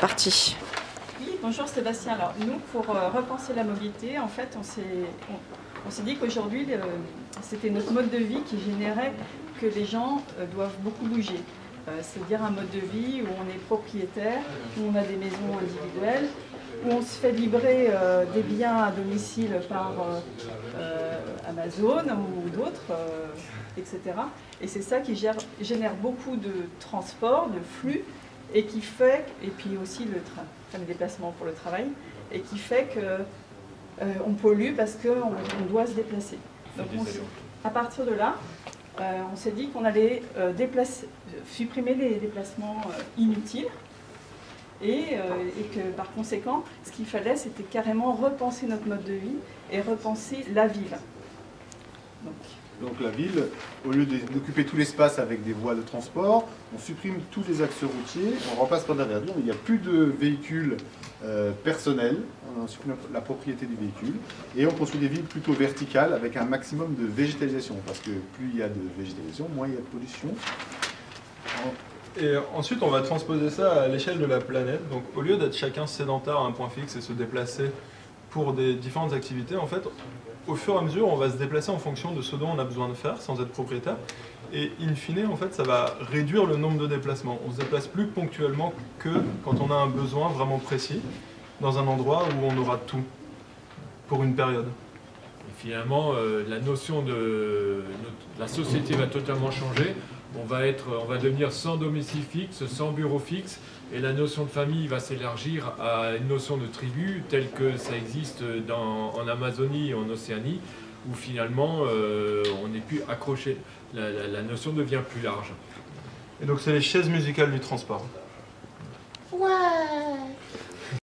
parti. Oui, bonjour Sébastien. Alors nous, pour repenser la mobilité, en fait, on s'est dit qu'aujourd'hui, c'était notre mode de vie qui générait que les gens doivent beaucoup bouger. C'est-à-dire un mode de vie où on est propriétaire, où on a des maisons individuelles, où on se fait livrer des biens à domicile par Amazon ou d'autres, etc. Et c'est ça qui génère beaucoup de transport, de flux, et qui fait, et puis aussi les déplacements pour le travail, et qui fait qu'on pollue parce qu'on doit se déplacer. Donc à partir de là, on s'est dit qu'on allait supprimer les déplacements inutiles et que par conséquent, ce qu'il fallait, c'était carrément repenser notre mode de vie et repenser la ville. Donc la ville, au lieu d'occuper tout l'espace avec des voies de transport, on supprime tous les axes routiers, on remplace par de la verdure, il n'y a plus de véhicules personnels, on supprime la propriété du véhicule, et on construit des villes plutôt verticales avec un maximum de végétalisation, parce que plus il y a de végétalisation, moins il y a de pollution. Et ensuite, on va transposer ça à l'échelle de la planète. Donc au lieu d'être chacun sédentaire à un point fixe et se déplacer pour des différentes activités, en fait, au fur et à mesure, on va se déplacer en fonction de ce dont on a besoin de faire, sans être propriétaire. Et in fine, en fait, ça va réduire le nombre de déplacements. On se déplace plus ponctuellement que quand on a un besoin vraiment précis, dans un endroit où on aura tout, pour une période. Et finalement, la notion de la société va totalement changer. On va devenir sans domicile fixe, sans bureau fixe, et la notion de famille va s'élargir à une notion de tribu telle que ça existe en Amazonie et en Océanie, où finalement on n'est plus accroché. La notion devient plus large. Et donc c'est les chaises musicales du transport. Ouais.